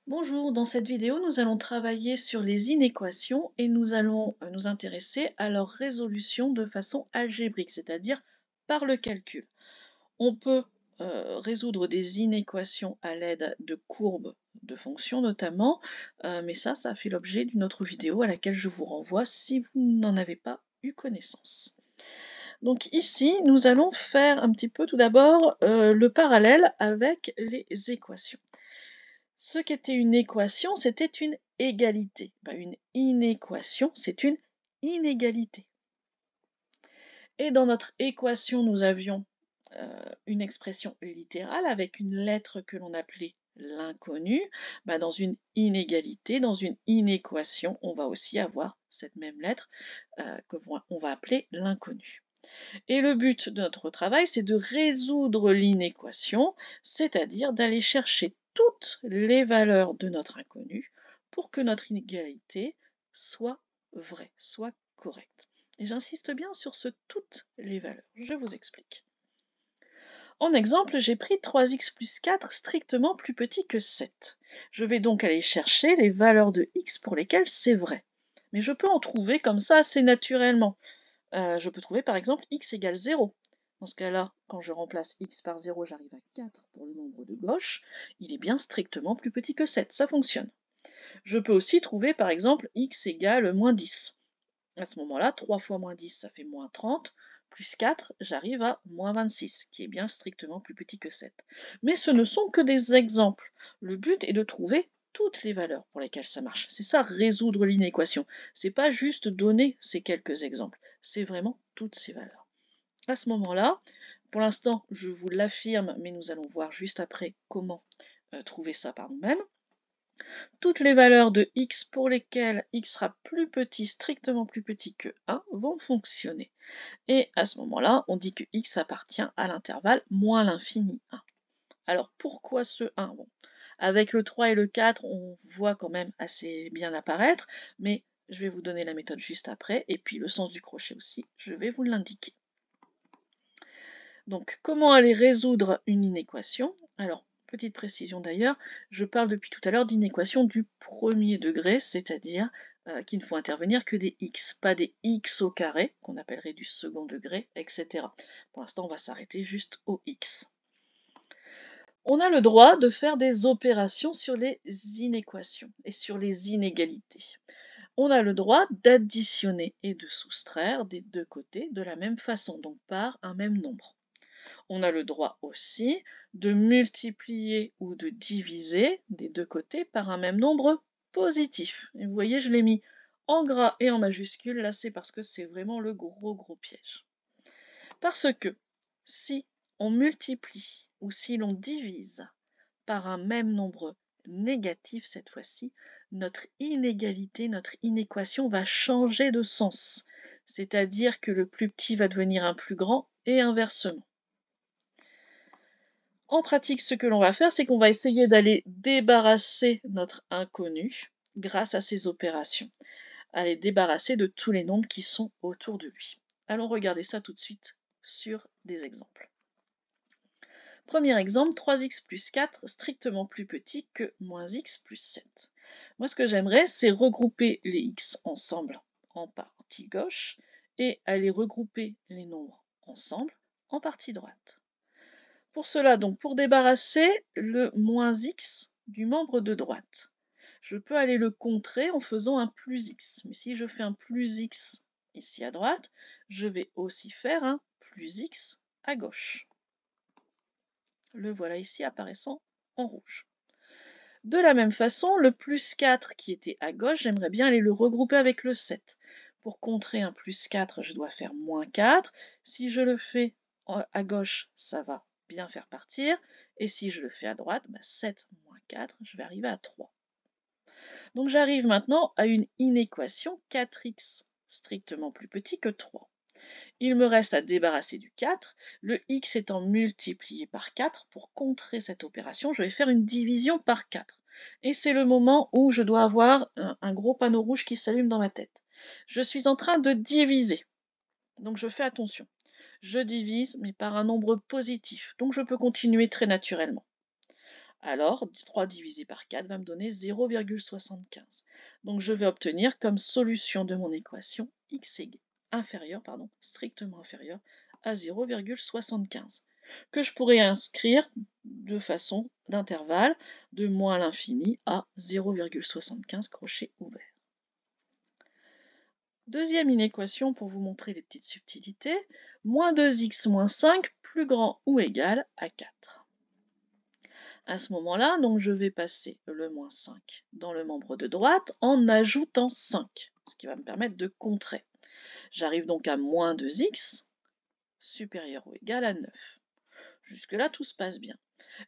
Bonjour, dans cette vidéo, nous allons travailler sur les inéquations et nous allons nous intéresser à leur résolution de façon algébrique, c'est-à-dire par le calcul. On peut résoudre des inéquations à l'aide de courbes de fonctions notamment, mais ça fait l'objet d'une autre vidéo à laquelle je vous renvoie si vous n'en avez pas eu connaissance. Donc ici, nous allons faire un petit peu tout d'abord le parallèle avec les équations. Ce qu'était une équation, c'était une égalité. Une inéquation, c'est une inégalité. Et dans notre équation, nous avions une expression littérale avec une lettre que l'on appelait l'inconnu. Dans une inégalité, dans une inéquation, on va aussi avoir cette même lettre qu'on va appeler l'inconnu. Et le but de notre travail, c'est de résoudre l'inéquation, c'est-à-dire d'aller chercher toutes les valeurs de notre inconnu pour que notre inégalité soit vraie, soit correcte. Et j'insiste bien sur ce toutes les valeurs. Je vous explique. En exemple, j'ai pris 3x plus 4 strictement plus petit que 7. Je vais donc aller chercher les valeurs de x pour lesquelles c'est vrai. Mais je peux en trouver comme ça assez naturellement. Je peux trouver par exemple x égale 0. Dans ce cas-là, quand je remplace x par 0, j'arrive à 4 pour le nombre de gauche. Il est bien strictement plus petit que 7, ça fonctionne. Je peux aussi trouver par exemple x égale moins 10. À ce moment-là, 3 fois moins 10, ça fait moins 30, plus 4, j'arrive à moins 26, qui est bien strictement plus petit que 7. Mais ce ne sont que des exemples. Le but est de trouver toutes les valeurs pour lesquelles ça marche. C'est ça, résoudre l'inéquation. C'est pas juste donner ces quelques exemples, c'est vraiment toutes ces valeurs. À ce moment-là, pour l'instant, je vous l'affirme, mais nous allons voir juste après comment trouver ça par nous-mêmes. Toutes les valeurs de x pour lesquelles x sera plus petit, strictement plus petit que 1, vont fonctionner. Et à ce moment-là, on dit que x appartient à l'intervalle moins l'infini 1. Alors pourquoi ce 1? Avec le 3 et le 4, on voit quand même assez bien apparaître, mais je vais vous donner la méthode juste après, et puis le sens du crochet aussi, je vais vous l'indiquer. Donc, comment aller résoudre une inéquation? Alors, petite précision d'ailleurs, je parle depuis tout à l'heure d'inéquation du premier degré, c'est-à-dire qu'il ne faut intervenir que des x, pas des x au carré, qu'on appellerait du second degré, etc. Pour l'instant, on va s'arrêter juste au x. On a le droit de faire des opérations sur les inéquations et sur les inégalités. On a le droit d'additionner et de soustraire des deux côtés de la même façon, donc par un même nombre. On a le droit aussi de multiplier ou de diviser des deux côtés par un même nombre positif. Et vous voyez, je l'ai mis en gras et en majuscule, là c'est parce que c'est vraiment le gros piège. Parce que si on multiplie ou si l'on divise par un même nombre négatif cette fois-ci, notre inégalité, notre inéquation va changer de sens. C'est-à-dire que le plus petit va devenir un plus grand et inversement. En pratique, ce que l'on va faire, c'est qu'on va essayer d'aller débarrasser notre inconnu grâce à ces opérations. Aller débarrasser de tous les nombres qui sont autour de lui. Allons regarder ça tout de suite sur des exemples. Premier exemple, 3x plus 4, strictement plus petit que moins x plus 7. Moi, ce que j'aimerais, c'est regrouper les x ensemble en partie gauche et aller regrouper les nombres ensemble en partie droite. Pour cela, donc, pour débarrasser le moins x du membre de droite, je peux aller le contrer en faisant un plus x. Mais si je fais un plus x ici à droite, je vais aussi faire un plus x à gauche. Le voilà ici apparaissant en rouge. De la même façon, le plus 4 qui était à gauche, j'aimerais bien aller le regrouper avec le 7. Pour contrer un plus 4, je dois faire moins 4. Si je le fais à gauche, ça va bien faire partir. Et si je le fais à droite, 7 moins 4, je vais arriver à 3. Donc j'arrive maintenant à une inéquation 4x strictement plus petit que 3. Il me reste à débarrasser du 4. Le x étant multiplié par 4, pour contrer cette opération, je vais faire une division par 4. Et c'est le moment où je dois avoir un gros panneau rouge qui s'allume dans ma tête. Je suis en train de diviser. Donc je fais attention. Je divise, mais par un nombre positif. Donc je peux continuer très naturellement. Alors 3 divisé par 4 va me donner 0,75. Donc je vais obtenir comme solution de mon équation x est inférieur, strictement inférieur à 0,75, que je pourrais inscrire de façon d'intervalle de moins l'infini à 0,75 crochet ouvert. Deuxième inéquation pour vous montrer les petites subtilités, moins 2x moins 5 plus grand ou égal à 4. À ce moment-là, donc je vais passer le moins 5 dans le membre de droite en ajoutant 5, ce qui va me permettre de contrer. J'arrive donc à moins 2x supérieur ou égal à 9. Jusque-là, tout se passe bien.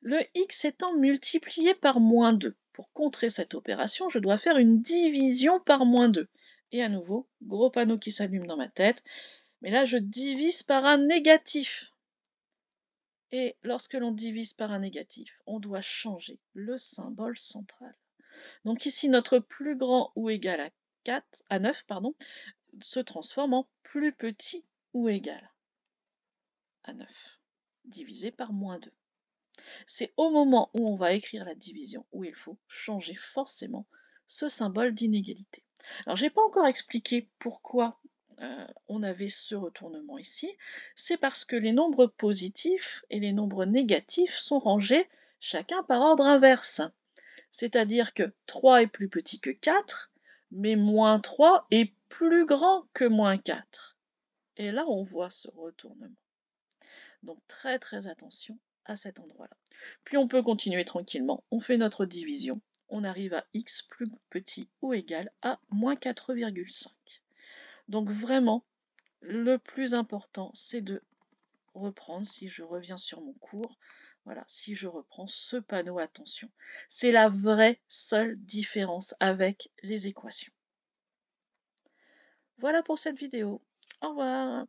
Le x étant multiplié par moins 2. Pour contrer cette opération, je dois faire une division par moins 2. Et à nouveau, gros panneau qui s'allume dans ma tête. Mais là, je divise par un négatif. Et lorsque l'on divise par un négatif, on doit changer le symbole central. Donc ici, notre plus grand ou égal à 9 se transforme en plus petit ou égal à 9, divisé par moins 2. C'est au moment où on va écrire la division où il faut changer forcément ce symbole d'inégalité. Alors, je n'ai pas encore expliqué pourquoi on avait ce retournement ici. C'est parce que les nombres positifs et les nombres négatifs sont rangés chacun par ordre inverse. C'est-à-dire que 3 est plus petit que 4, mais moins 3 est plus grand que moins 4. Et là, on voit ce retournement. Donc très très attention à cet endroit-là. Puis on peut continuer tranquillement. On fait notre division. On arrive à x plus petit ou égal à moins 4,5. Donc vraiment, le plus important, c'est de reprendre, si je reviens sur mon cours, voilà, si je reprends ce panneau, attention. C'est la vraie seule différence avec les équations. Voilà pour cette vidéo. Au revoir.